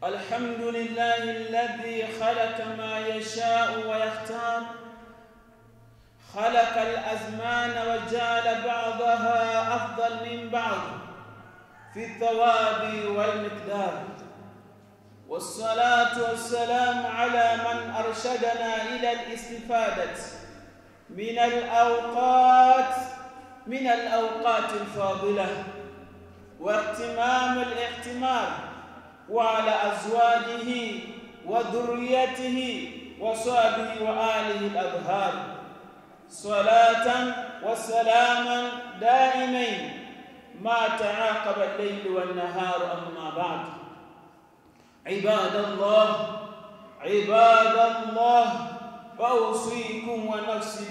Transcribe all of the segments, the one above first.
الحمد لله الذي خلق ما يشاء ويختار، خلق الأزمان وجعل بعضها أفضل من بعض في الثواب والمقدار، والصلاة والسلام على من أرشدنا إلى الاستفادة من الأوقات الفاضلة واغتمام الاغتمام، وعلى أزواجه وذريته وصحبه وآله الأطهار صلاة وسلاما دائمين ما تعاقب الليل والنهار. أما بعد، عباد الله، فأوصيكم ونفسي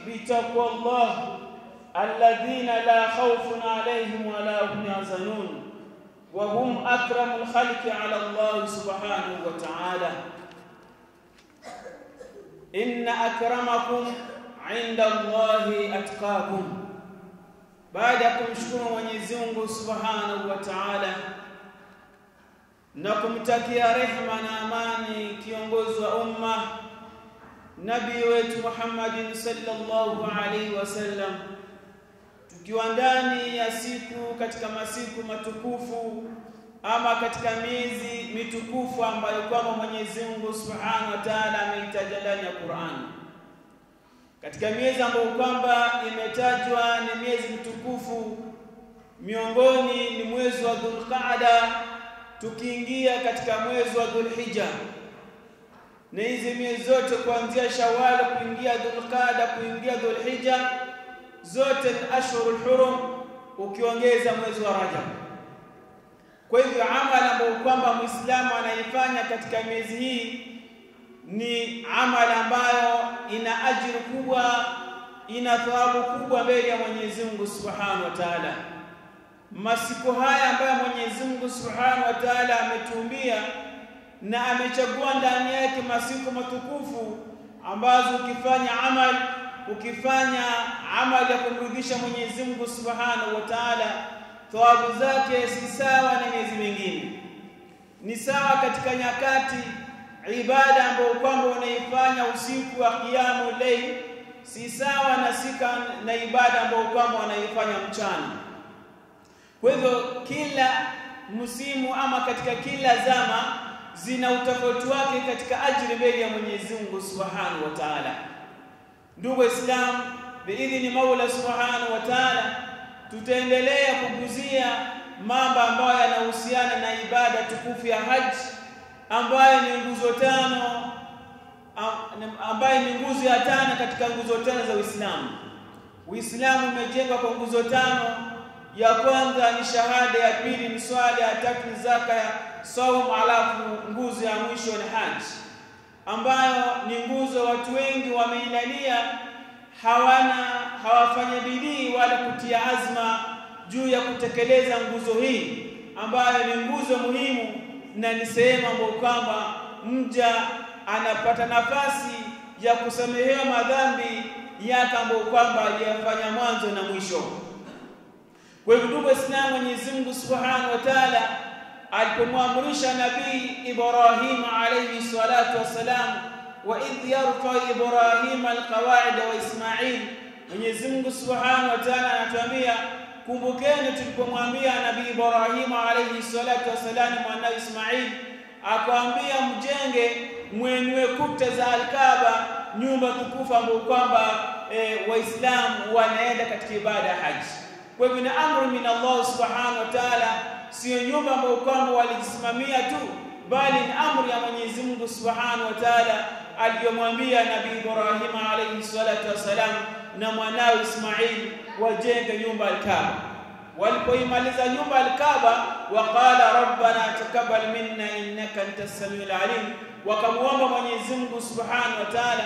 بتقوى الله الذين لا خوف عليهم ولا هم يحزنون، وهم أكرم الخلق على الله سبحانه وتعالى. إن أكرمكم عند الله أتقاكم. Baada ya kumshukuru Mwenyezi Mungu Subhanahu wa Ta'ala na kumtakia rehema na amani kiongozi wa umma nabii wetu Muhammadin sallallahu alaihi wasallam, tukiwa ndani ya siku katika masiku matukufu ama katika miezi mitukufu ambayo kwamba Mwenyezi Mungu Subhanahu wa Ta'ala ameitaja ndani ya Qur'an. Katika miezi ambayo kwamba imetajwa ni miezi mitukufu, miongoni ni mwezi wa Dhulqa'da, tukiingia katika mwezi wa Dhulhijja. Na hizi miezi zote kuanzia Shawwal kuingia Dhulqa'da kuingia Dhulhijja zote ni ashhurul hurum, ukiongeza mwezi wa Rajab. Kwa hivyo amali ambayo kwamba Muislamu anaifanya katika miezi hii ni amali ambayo ina ajira kubwa, ina thawabu kubwa mbele ya Mwenyezi Mungu Subhanahu wa Ta'ala. Masiku haya ambayo Mwenyezi Mungu Subhanahu wa Ta'ala ametuumbia na amechagua ndani yake masiku matukufu ambazo ukifanya amali ya kumridhisha Mwenyezi Mungu Subhanahu wa Ta'ala, thawabu zake si sawa na miezi mingine. Ni sawa katika nyakati ibada ambayo kwamba unaifanya usiku wa qiyamul layl, si sawa na ibada ambayo kwamba unaifanya mchana. Kwa hivyo kila msimu ama katika kila zama zina utofauti wake katika ajira mbele ya Mwenyezi Mungu Subhanahu wa Ta'ala. Ndugu Islam, biidhni Mola Subhanahu wa Ta'ala tutaendelea kuguzia mambo ambayo yanahusiana na ibada tukufu ya haji, ambayo ni nguzo tano, ambayo ni nguzo ya tano katika nguzo tano za Uislamu. Uislamu umejengwa kwa nguzo tano. Ya kwanza ni shahada, ya pili ni swala, ya tatu ni zaka, ya saum, alafu nguzo ya mwisho ni haji, ambayo ni nguzo watu wengi wameilalia, hawafanya bidii wala kutia azma juu ya kutekeleza nguzo hii, ambayo ni nguzo muhimu na ni sehemu ambayo kwamba mja anapata nafasi ya kusamehewa madhambi yake ambayo kwamba aliyafanya mwanzo na mwisho. Kwa hivyo ndugu Waislamu, Mwenyezi Mungu Subhanahu wa Ta'ala alipomwamrisha Nabii Ibrahim alayhi salatu wassalam, wa idh yarfa Ibrahim alqawaid wa Ismail, Mwenyezi Mungu Subhanahu wa Ta'ala anatuambia, kumbukeni tulipomwambia Nabii Ibrahim alayhi salatu wassalam mwanae Ismail, akaambia mjenge mwenwe kuta za Al-Kaaba, nyumba tukufu ambayo kwamba Waislamu wanaenda katika ibada ya haji. Kwa hivyo ni amri min Allah Subhanahu wa Ta'ala, sio nyumba ambayo kwamba walijisimamia tu, bali ni amri ya Mwenyezi Mungu Subhanahu wa Ta'ala aliyomwambia Nabii Ibrahim alayhi salatu wasalam na mwanae Ismail wajenge nyumba Al-Kaaba. Walipoimaliza nyumba Al-Kaaba, waqala rabbana taqabbal minna innaka antas samiul alim, wakamuomba Mwenyezi Mungu Subhanahu wa Ta'ala,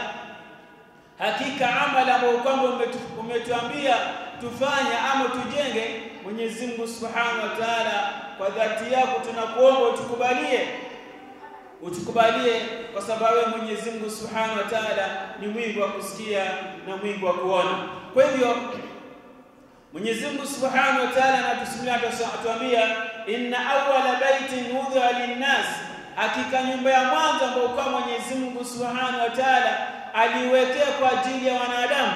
hakika amali ambayo kwamba umetuambia tufanye ama tujenge, Mwenyezi Mungu Subhanahu wa Ta'ala kwa dhati yako tunakuomba utukubalie, kwa sababu Mwenyezi Mungu Subhanahu wa Ta'ala ni mwingi wa kusikia na mwingi wa kuona. Kwa hivyo Mwenyezi Mungu Subhanahu wa Ta'ala anatusimulia, atuambia inna awwala baitin wudi'a lin-nas, hakika nyumba ya mwanzo ambayo kwa Mwenyezi Mungu Subhanahu wa Ta'ala aliwekea kwa ajili ya wanadamu.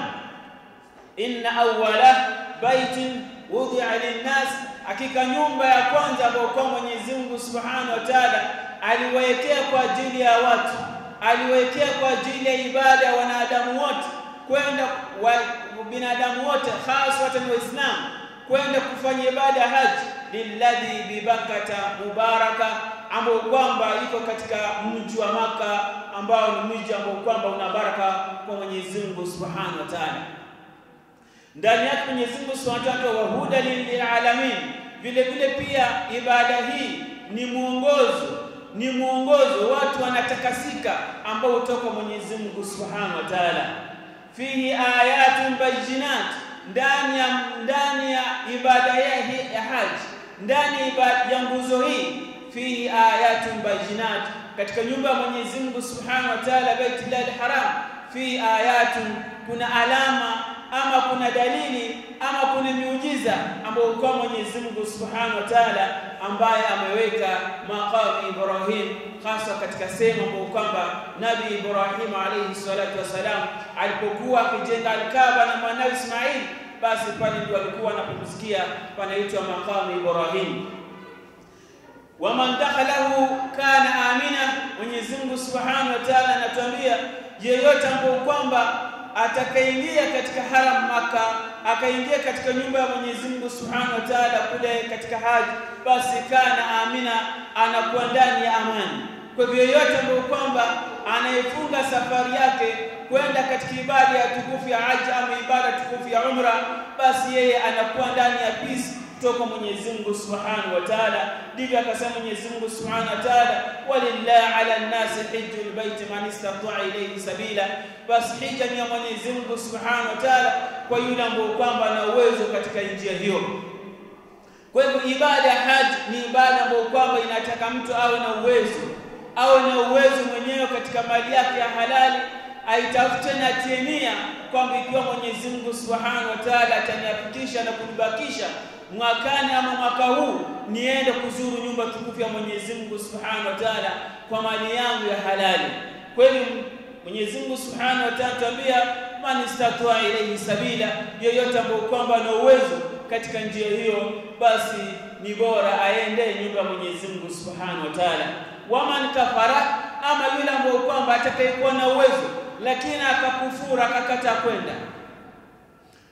Inna awwala baitin wudi'a lin-nas, hakika nyumba ya kwanza ambayo kwa Mwenyezi Mungu Subhanahu wa Ta'ala aliwekea kwa ajili ya watu, aliwekea kwa ajili ya ibada ya wanadamu wote, kwenda binadamu wote hasatan waislamu kwenda kufanya ibada haji, lilladhi bibakata mubaraka, ambao kwamba iko katika mji wa Maka, ambao ni mji ambao kwamba una baraka kwa Mwenyezi Mungu Subhanahu wa Ta'ala. Ndani yake Mwenyezi Mungu Subhanahu wa Ta'ala wa huda lil alamin, vile vile pia ibada hii ni muongozo watu wanatakasika ambao kutoka Mwenyezi Mungu Subhanahu wa Ta'ala. Fihi ayatun bayyinat, ndani ya ibada ya haji, ndani ya nguzo hii, fihi ayatun bayyinat, katika nyumba ya Mwenyezi Mungu Subhanahu wa Ta'ala, Baitullahil Haram, fihi ayatun, kuna alama ama kuna dalili ama kuna miujiza ambayo kwa Mwenyezi Mungu Subhanahu wa Ta'ala ambaye ameweka maqam Ibrahim, hasa katika sehemu ambayo kwamba Nabii Ibrahim alayhi salatu wasalam alipokuwa akijenga al-Kaaba na mwanawe Ismail, basi pale ndio alikuwa anapumzikia, panaitwa maqam Ibrahim. Waman dakhalahu kana amina, Mwenyezi Mungu Subhanahu wa Ta'ala anatuambia yeyote ambaye kwamba atakaingia katika haram Maka, akaingia katika nyumba ya Mwenyezi Mungu Subhanahu wa Ta'ala kule katika haji, basi kana amina, anakuwa ndani ya amani. Kwa hivyo yote ambaye kwamba anayefunga safari yake kwenda katika ibada ya tukufu ya haji ama ibada tukufu ya umra, basi yeye anakuwa ndani ya peace kutoka Mwenyezi Mungu Subhanahu wa Ta'ala. Ndivyo akasema Mwenyezi Mungu Subhanahu wa Ta'ala, walillahi 'ala an-nasi hajjul baiti man istata'a ilayhi sabila, basi hija ni ya Mwenyezi Mungu Subhanahu wa Ta'ala kwa yule ambaye kwamba ana uwezo katika njia hiyo. Kwa hivyo ibada ya haji ni ibada ambayo kwamba inataka mtu awe na uwezo mwenyewe katika mali yake ya halali, aitafute na tienia kwamba ikiwa Mwenyezi Mungu Subhanahu wa Ta'ala atanifikisha na kunibakisha mwakani ama mwaka huu niende kuzuru nyumba tukufu ya Mwenyezi Mungu Subhanahu wa Ta'ala kwa mali yangu ya halali. Kwa hivyo Mwenyezi Mungu Subhanahu wa Ta'ala tuambia man istata'a ilayhi sabila, yeyote ambaye kwamba ana uwezo katika njia hiyo, basi ni bora aende nyumba ya Mwenyezi Mungu Subhanahu wa Ta'ala. Waman kafara, ama yule ambaye kwamba atakayekuwa na uwezo lakini akakufura akakataa kwenda.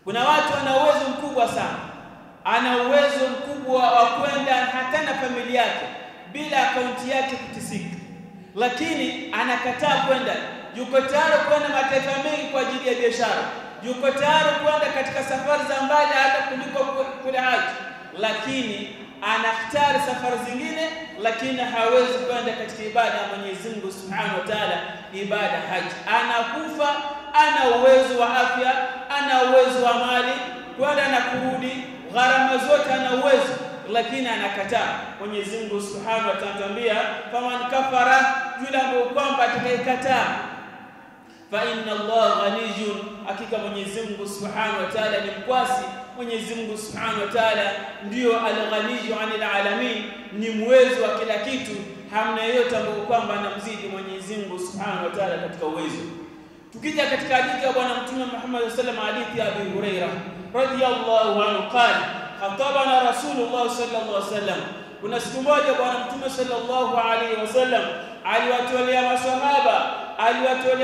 Kuna watu wana uwezo mkubwa sana, ana uwezo mkubwa wa kwenda hata na familia yake bila akaunti yake kutisika, lakini anakataa kwenda. Yuko tayari kwenda mataifa mengi kwa ajili ya biashara, yuko tayari kwenda katika safari za mbali hata kuliko kule haji, lakini anahtari safari zingine, lakini hawezi kwenda katika ibada ya Mwenyezi Mungu Subhanahu wa Ta'ala, ibada haji. Anakufa, ana uwezo wa afya, ana uwezo wa mali, kwenda na kurudi, gharama zote ana uwezo, lakini anakataa. Mwenyezi Mungu Subhanahu wa Ta'ala anatuambia faman kafara, yule ambaye kwamba atakayekataa, fa inna Allah ghaniyun, hakika Mwenyezi Mungu Subhanahu wa Ta'ala ni mkwasi. Mwenyezi Mungu Subhanahu wa Ta'ala ndio al-ghaniyyu 'anil alamin, ni muwezo wa kila kitu, hamna yote ambayo kwamba anamzidi Mwenyezi Mungu Subhanahu wa Ta'ala katika uwezo. Tukija katika hadithi ya Bwana Mtume Muhammad sallallahu alaihi wasallam, hadithi ya Abu Hurairah radhiyallahu anhu qala khatabana Rasulullah sallallahu alaihi wasallam, kuna siku moja Bwana Mtume sallallahu alaihi wasallam aliwatolea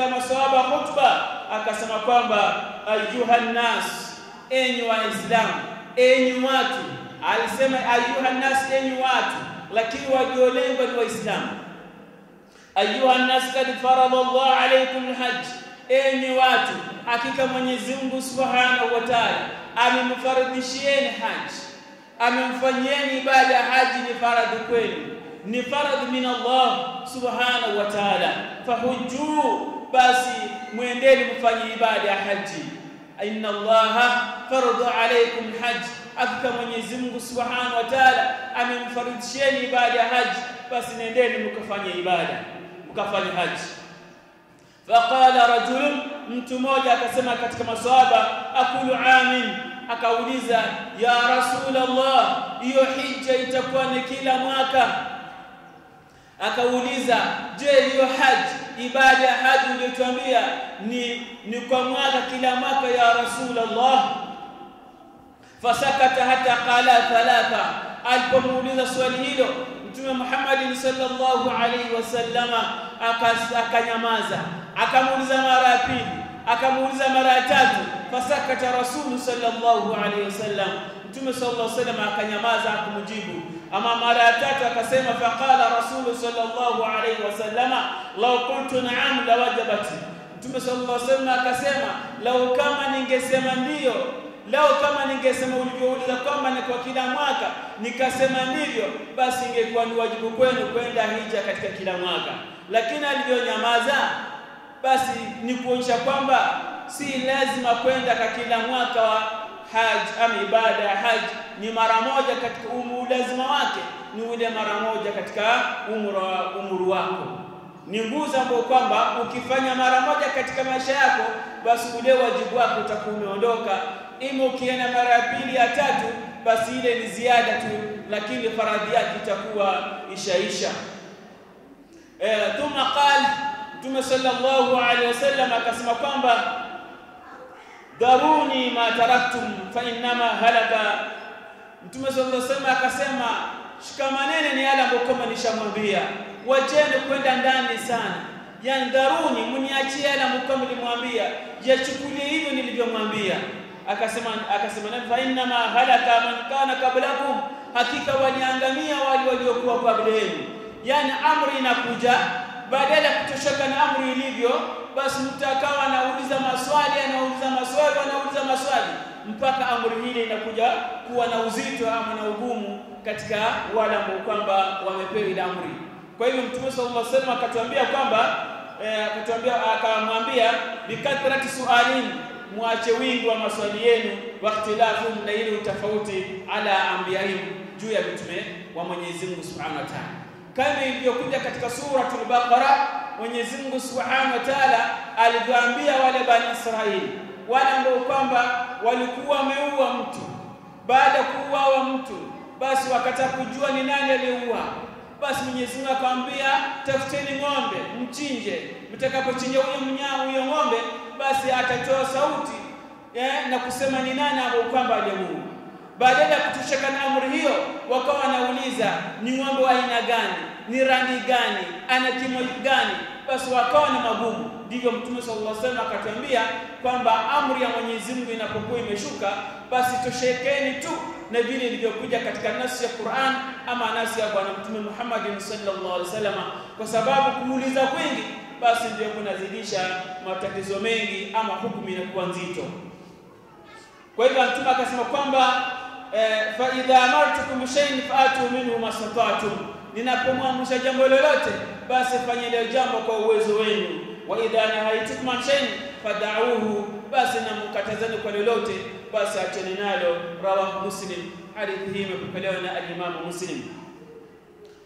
maswahaba khutba, akasema kwamba ayuhan nas, enyi waislamu, enyi watu. Alisema ayuhan nas, enyi watu, lakini wajiolengo ni waislamu. Ayuhan nas kad farada Allah alaykum alhajj, enyi watu, hakika Mwenyezi Mungu Subhanahu wa Ta'ala amemfaradhishieni haji, amemfanyieni ibada ya haji ni faradhi kwenu, ni faradhi min Allah Subhanahu wa Ta'ala. Fahujju, basi muendeni mfanye ibada ya haji. Inna Allah farada alaykum alhajj, hakika Mwenyezi Mungu Subhanahu wa Ta'ala amemfaradhishieni ibada ya haji, basi nendeni mkafanye ibada, mkafanye haji. Faqala rajulun, mtu mmoja akasema katika maswahaba, aqulu amin, akauliza, ya Rasulullah, hiyo hija itakuwa ni kila mwaka? Akauliza, je, hiyo haji, ibada ya haji uliyotuambia ni kwa mwaka, kila mwaka ya Rasulullah? Fasakata hata qala thalatha. Alipomuuliza swali hilo Mtume Muhammad sallallahu alaihi wasallama akanyamaza. Akamuuliza mara ya pili, akamuuliza mara ya tatu. Fasakata Rasul sallallahu alaihi wasallam, Mtume sallallahu alaihi wasallam akanyamaza, hakumjibu. Ama mara ya tatu akasema, faqala Rasul sallallahu alaihi wasallama, law qultu na'am la wajabat. Mtume sallallahu alaihi wasallam akasema, lau kama ningesema ndio, lau kama ningesema ulivyouliza kwamba ni kwa kila mwaka, nikasema ndivyo, basi ingekuwa ni wajibu kwenu kwenda hija katika kila mwaka. Lakini alivyonyamaza, basi ni kuonyesha kwamba si lazima kwenda kwa kila mwaka wa haji ama ibada ya haji. Ni mara moja katika lazima wake ni ule mara moja katika umri wako. Ni nguzo ambayo kwamba ukifanya mara moja katika maisha yako, basi ule wajibu wako utakuwa umeondoka. Ima ukienda mara ya pili ya tatu, basi ile ni ziada tu, lakini faradhi yake itakuwa ishaisha. Thumma qala Mtume sallallahu alaihi wasallam akasema kwamba, daruni ma taraktum fa innama halaka. Mtume sallallahu alaihi wasallam akasema, shikamaneni ni yale ambayo kama nishamwambia, wacheni kwenda ndani sana. Yani daruni, mniachie yale ambayo kama nilimwambia, yachukulie hivyo nilivyomwambia. Akasema fa innama halaka man kana qablakum, hakika waliangamia wale waliokuwa kabla yenu. Yani amri inakuja, badala ya kutosheka na amri ilivyo, basi mtu akawa anauliza maswali mpaka amri hili inakuja kuwa na uzito ama na ugumu katika wale ambao kwamba wamepewa ile amri. Kwa hivyo Mtume sallallahu alaihi wasallam akatuambia kwamba akamwambia, bikathrati sualin, muache wingi wa maswali yenu, waqtilafum, na ile utafauti ala anbiyahim, juu ya mitume wa Mwenyezi Mungu Subhanahu wa Ta'ala. Kama ilivyokuja katika suratul Baqara, Mwenyezi Mungu Subhanahu wa Ta'ala aliwaambia wale Bani Israili, wale ambao kwamba walikuwa wameua mtu. Baada ya kuuawa mtu, basi wakataka kujua ni nani aliyeua. Basi Mwenyezi Mungu akamwambia, tafuteni ng'ombe, mchinje. Mtakapochinja huyo ng'ombe, basi atatoa sauti na kusema ni nani ambao kwamba aliyeua. Baada ya kutosheka na amri hiyo, wakawa wanauliza, ni ng'ombe wa aina gani, ni rangi gani, ana kimo gani? Basi wakawa na magumu. Ndivyo Mtume sallallahu alaihi wasallam akatuambia kwamba amri ya Mwenyezi Mungu inapokuwa imeshuka, basi toshekeni tu na vile ilivyokuja katika nasi ya Qur'an ama nasi ya Bwana Mtume Muhammad sallallahu alaihi wasallam, kwa sababu kuuliza kwingi basi ndio kunazidisha matatizo mengi ama hukumu inakuwa nzito. Kwa hivyo Mtume akasema kwamba fa idha amartukum shay'in fa'atu minhu mastata'tum, ninapomwamrisha jambo lolote basi fanyeni jambo kwa uwezo wenu. Wa idha nahaytukum an shay'in fad'uhu, basi namkatazeni kwa lolote basi acheni nalo. Rawahu Muslim, hadithi hii imepokelewa na al-Imam Muslim.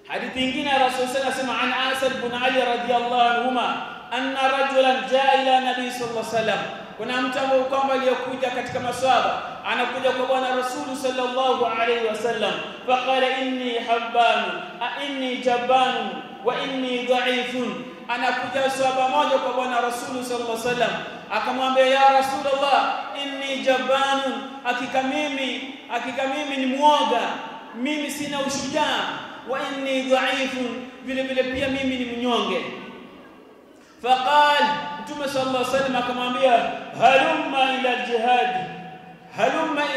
Hadithi nyingine ya Rasul sallallahu alaihi wasallam, an Asad ibn Ali radhiyallahu anhuma, anna rajulan jaa ila nabii sallallahu alaihi wasallam, kuna mtu ambaye kwamba aliyokuja katika maswahaba, anakuja kwa Bwana Rasul sallallahu alaihi wasallam, faqala inni habbanu inni jabanu wa inni dha'ifun. Anakuja swahaba moja kwa Bwana Rasul sallallahu alaihi wasallam, akamwambia, ya Rasulullah, inni jabanu, hakika mimi ni muoga, mimi sina ushujaa, wa inni dha'ifun, vile vile pia mimi ni mnyonge. Faqala Mtume sallallahu alaihi wasallam akamwambia, halumma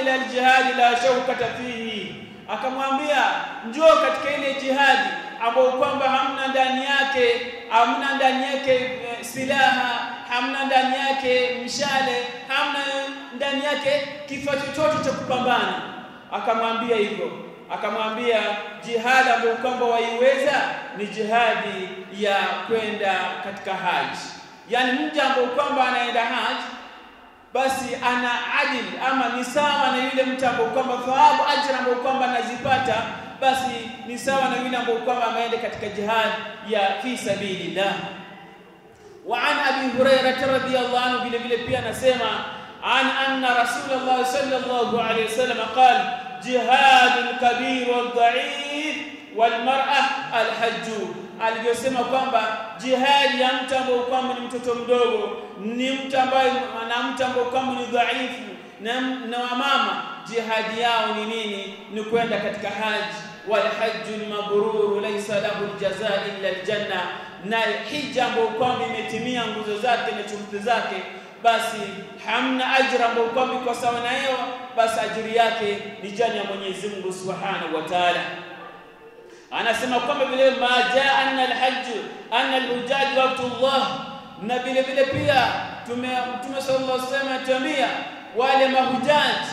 ila al-jihad la shawkata fihi. Akamwambia, njoo katika ile jihadi ambayo kwamba hamna ndani yake silaha, hamna ndani yake mshale, hamna ndani yake kifaa chochote cha kupambana. Akamwambia hivyo, akamwambia jihadi ambayo kwamba waiweza ni jihadi ya kwenda katika haji. Yani mja ambaye kwamba anaenda haji, basi ana adil ama ni sawa na yule mtu ambaye kwamba thawabu ajira ambayo kwamba anazipata, basi ni sawa na yule ambaye kwamba ameenda katika jihad ya fi sabilillah. Wa an Abi Hurairah radhiyallahu anhu, vile vile pia anasema عن أن رسول الله صلى الله عليه وسلم قال جهاد الكبير والضعيف والمرأة الحج. Aliyosema kwamba jihadi ya mtu ambaye kwamba ni mtoto mdogo, ni mtu ambaye na mtu ambaye kwamba ni dhaifu na wamama, jihadi yao ni nini? Ni kwenda katika haji. Wal hajjul mabrur laysa lahu aljazaa illa aljanna, na hija ambayo kwamba imetimia nguzo zake na shuruti zake, basi hamna ajira ambayo kwamba iko sawa na hiyo, basi ajiri yake ni janna ya Mwenyezi Mungu Subhanahu wa Ta'ala. Anasema kwamba vile majaa anna alhajj anna alhujjaj waqtullah, na vile vile pia Mtume sallallahu alaihi wasallam atuambia wale mahujaji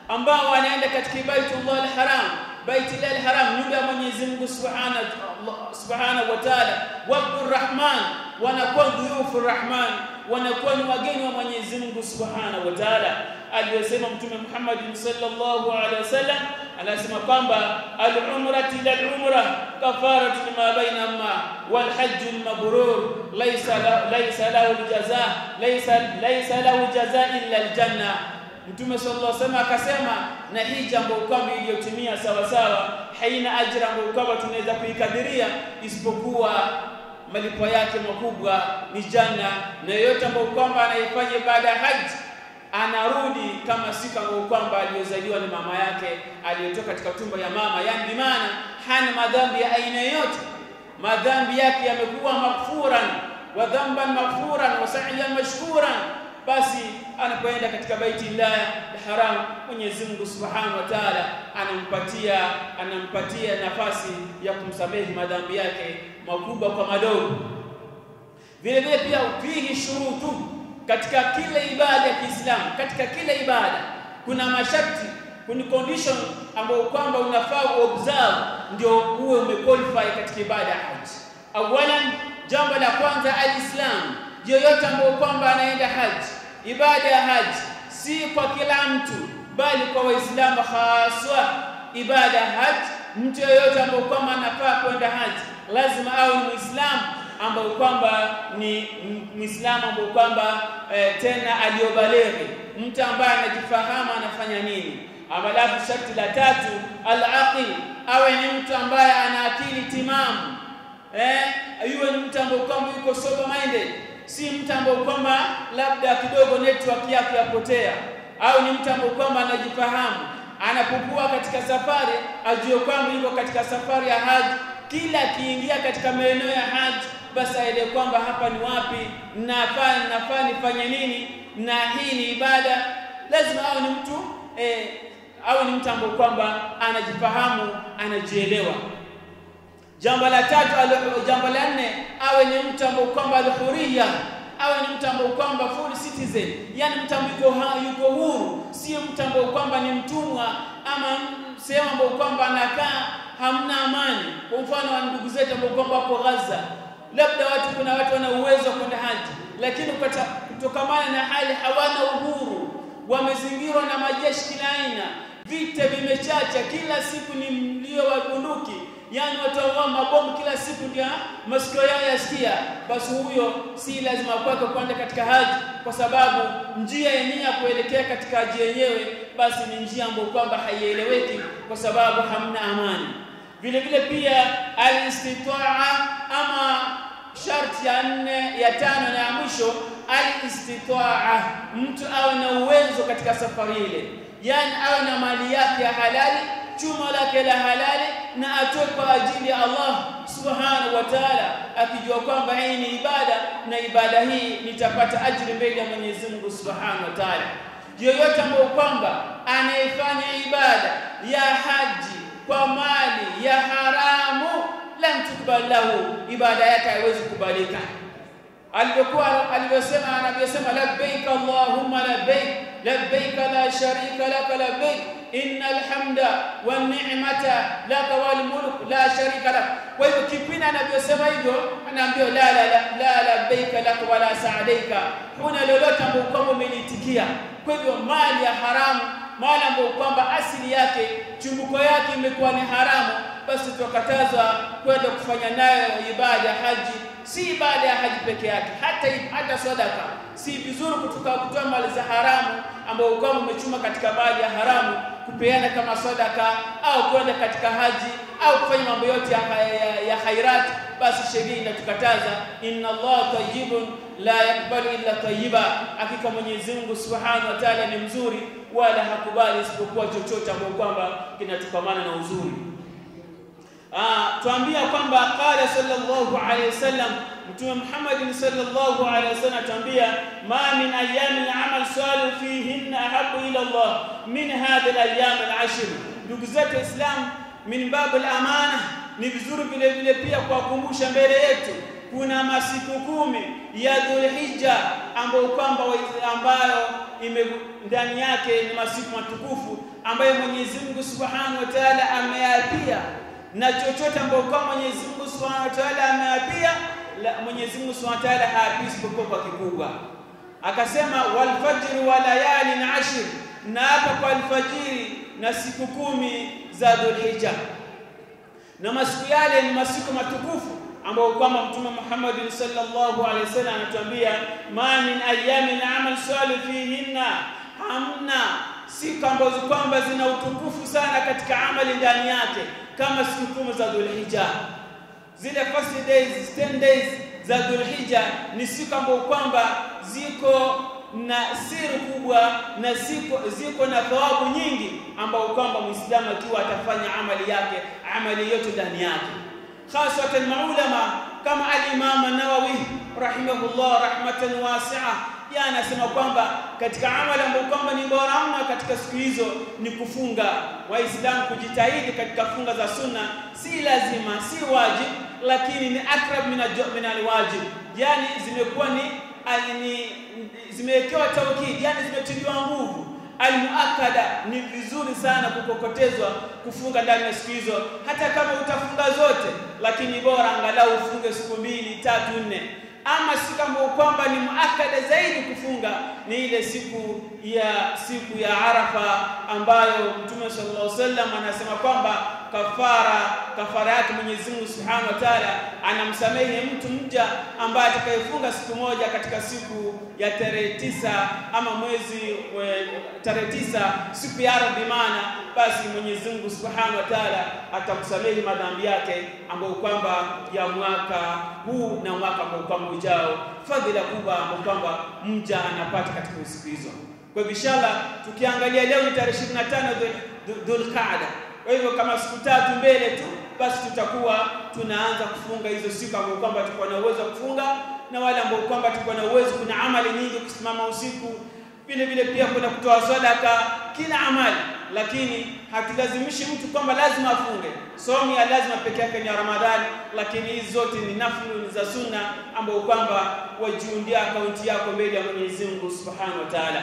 ambao wanaenda katika Baitullah alharam, Baitullah alharam, nyumba ya Mwenyezi Mungu Subhanahu wa Ta'ala, wabdur rahman, wanakuwa dhuyufur rahman, wanakuwa ni wageni wa Mwenyezi Mungu Subhanahu wa Ta'ala. Aliyosema Mtume Muhammad sallallahu alaihi wasallam, anasema kwamba al-umratu ila al-umra kafaratu lima bainahuma wal hajjul mabrur laysa lahu al-jazaa laysa lahu jazaa illa al-janna. Mtume sallallahu alaihi wasallam akasema, na hija ambayo kwamba iliyotimia sawa sawa haina ajira ambayo kwamba tunaweza kuikadiria isipokuwa malipo yake makubwa ni janna, na yote ambayo kwamba anaifanya baada ya haji anarudi kama si kama kwamba aliyozaliwa ni mama yake, aliyotoka katika tumbo ya mama, yani bimaana hana madhambi ya aina yote, madhambi yake yamekuwa maghfuran wa dhanban maghfuran wa sa'iyan mashkuran. Basi anapoenda katika Baitullah al-Haram, Mwenyezi Mungu Subhanahu wa Ta'ala anampatia nafasi ya kumsamehe madhambi yake makubwa kwa madogo. Vile vile pia fihi shurutu, katika kila ibada ya Kiislamu, katika kila ibada kuna masharti, kuna condition ambayo kwamba unafaa uobserve ndio uwe umequalify katika ibada ya haji. Awalan, jambo la kwanza alislam. Yoyote ambaye kwamba anaenda haji, ibada ya haji si kwa kila mtu bali kwa Waislamu haswa. Ibada ya haji, mtu yoyote ambaye kwamba anafaa kwenda haji lazima awe ni Muislamu ambaye kwamba ni Muislamu ambaye kwamba tena aliyobalighi, mtu ambaye anajifahamu anafanya nini. Alafu sharti la tatu al-aqil, awe ni mtu ambaye ana akili timamu, ayuwe ni mtu ambaye kwamba yuko sober minded, si mtu ambaye kwamba labda kidogo network yake yapotea, au ni mtu ambaye kwamba anajifahamu, anapokuwa katika safari ajue kwamba yuko katika safari ya haji, kila kiingia katika maeneo ya haji basi aelewe kwamba hapa ni wapi, nafaa nifanye nini, na hii ni ibada. Lazima awe ni mtu ambaye kwamba anajifahamu, anajielewa. Jambo la tatu, jambo la nne, awe ni mtu ambaye kwamba al-hurriya, awe ni mtu ambaye kwamba full citizen, yani mtu ambaye yuko huru, sio mtu ambaye kwamba ni mtumwa ama sehemu ambayo kwamba anakaa hamna amani. Kwa mfano wa ndugu zetu ambao kwamba wako Gaza, labda kuna watu wana uwezo wa kwenda haji, lakini kutokamana na hali hawana uhuru, wamezingirwa na majeshi kila aina, vita vimechacha, kila siku ni mlio wa bunduki, yani watu wa mabomu kila siku ndio masikio yao yasikia. Basi huyo si lazima kwake kwenda katika haji, kwa sababu njia yenyewe ya kuelekea katika haji yenyewe basi ni njia ambayo kwamba haieleweki, kwa sababu hamna amani. Vile vile pia al-istitaa, ama sharti ya 4 ya 5 na ya mwisho al-istitaa, mtu awe na uwezo katika safari ile, yani awe na mali yake ya halali, chuma lake la halali, na atoe kwa ajili ya Allah Subhanahu wa Ta'ala, akijua kwamba hii ni ibada na ibada hii nitapata ajira mbele ya Mwenyezi Mungu Subhanahu wa Ta'ala. Yoyote ambaye kwamba anayefanya ibada ya haji kwa mali ya haramu, lam tukbal lahu, ibada yake haiwezi kubalika. Alivyosema labbaik Allahumma labbaik, labbaik la sharika lak labbaik, innal hamda wan ni'mata laka wal mulk la sharika lak. Kwa hivyo kipindi anavyosema hivyo, anaambia la labbaik lak wala sa'daika, huna lolote ambalo kwamba umelitikia. Kwa hivyo mali ya haramu, mali ambayo kwamba asili yake chumbuko yake imekuwa ni haramu, basi tukatazwa kwenda kufanya nayo ibada ya haji. Si ibada ya haji peke yake, hata sadaka, si vizuri kutoa mali za haramu ambao kama umechuma katika mali ya haramu kupeana kama sadaka au kwenda katika haji au kufanya mambo yote ya khairat. Basi sheria inatukataza, inna Allah tayyibun la yakbalu illa tayyiba, hakika Mwenyezi Mungu Subhanahu wa Ta'ala ni mzuri wala hakubali isipokuwa chochote ambacho kwamba kinatukamana na uzuri. Tuambia kwamba qala sallallahu alayhi wasallam, Mtume Muhammad sallallahu alayhi wasallam tuambia, ma min ayyamin amal salih fihinna ahabbu ila Allah min hadhihi al-ayyam al-ashr. Ndugu zetu Islam, min babu al-amana, ni vizuri vile vile pia kuwakumbusha mbele yetu kuna masiku 10 ya Dhulhijja ambayo ndani yake ni masiku matukufu ambayo Mwenyezi Mungu Subhanahu wa Ta'ala ameapia, na chochote ambacho kwa Mwenyezi Mungu Subhanahu wa Ta'ala ameapia, Mwenyezi Mungu Subhanahu wa Ta'ala haapi isipokuwa kwa kikubwa. Akasema wal fajr wa layalin ashr, na hapa kwa alfajiri na siku 10 za Dhulhijja, na masiku yale ni masiku matukufu ambao kama Mtume Muhammad sallallahu alaihi wasallam anatuambia, ma min ayyamin amal salih fihinna, hamna siku ambazo kwamba zina utukufu sana katika amali ndani yake kama siku 10 za Dhulhijja. Zile first days 10 days za Dhulhijja ni siku ambazo kwamba ziko na siri kubwa na ziko na thawabu nyingi ambao kwamba Muislamu akiwa atafanya amali yote ndani yake. Hasatan maulama kama al-Imam an-Nawawi rahimahullah rahmatan wasi'a, anasema kwamba katika amali ambayo kwamba ni bora mno katika siku hizo ni kufunga. Waislamu kujitahidi katika funga za sunna, si lazima, si wajib, lakini ni akrab min al-wajib, yani zimekuwa zimewekewa tawkid, yani zimetiliwa nguvu. Al-muakkada, ni vizuri sana kukokotezwa kufunga ndani ya siku hizo, hata kama utafunga zote, lakini bora angalau ufunge siku 2, 3, 4. Ama siku ambayo kwamba ni muakkada zaidi kufunga ni ile siku ya Arafa, ambayo Mtume sallallahu alaihi wasallam anasema kwamba kafara yake Mwenyezi Mungu Subhanahu wa Ta'ala anamsamehe mtu mja ambaye atakayefunga siku moja katika siku ya tarehe 9 ama mwezi tarehe 9 siku ya Arafa, maana basi Mwenyezi Mungu Subhanahu wa Ta'ala atamsamehe madhambi yake ambayo kwamba ya mwaka huu na mwaka ambao kwamba ujao, fadhila kubwa ambayo kwamba mja anapata katika siku hizo. Kwa hivyo inshallah tukiangalia leo ni tarehe 25 Dhulqaada, kwa hivyo kama siku 3 mbele tu basi tutakuwa tunaanza kufunga hizo siku ambazo kwamba tulikuwa na uwezo kufunga, na wale ambao kwamba tulikuwa na uwezo, kuna amali nyingi kusimama usiku, vile vile pia kuna kutoa sadaka, kila amali, lakini hatulazimishi mtu kwamba lazima afunge. Somo ya lazima pekee yake ni Ramadhani, lakini hizo zote ni naflu, ni za sunna ambao kwamba wajiundia akaunti yako mbele ya Mwenyezi Mungu Subhanahu wa Ta'ala.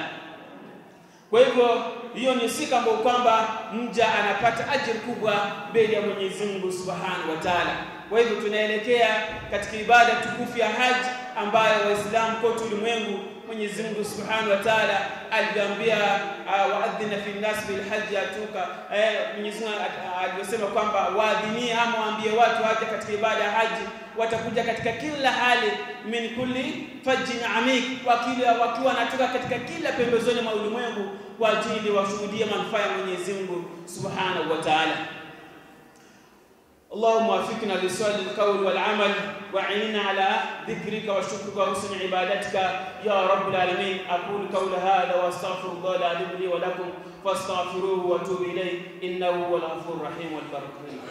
Kwa hivyo hiyo ni siku ambayo kwamba mja anapata ajira kubwa mbele ya Mwenyezi Mungu Subhanahu wa Ta'ala. Kwa hivyo tunaelekea katika ibada tukufu ya haji ambayo Waislamu kote ulimwengu Mwenyezi Mungu Subhanahu wa Ta'ala aliambia waadhina fi nas bil hajj atuka. Mwenyezi Mungu alisema kwamba waadhinie ama waambie watu waje katika ibada ya haji, watakuja katika kila hali, min kulli fajjin amik, wakiwa wanatoka katika kila pembezoni mwa ulimwengu kwa ajili washuhudie manufaa ya Mwenyezi Mungu Subhanahu wa Ta'ala. اللهم وفقنا لصالح القول والعمل، وأعنا على ذكرك وشكرك وحسن عبادتك يا رب العالمين. أقول قول هذا واستغفر الله العظيم لي ولكم، فاستغفروه وتوبوا إليه إنه هو الغفور الرحيم والبر الكريم.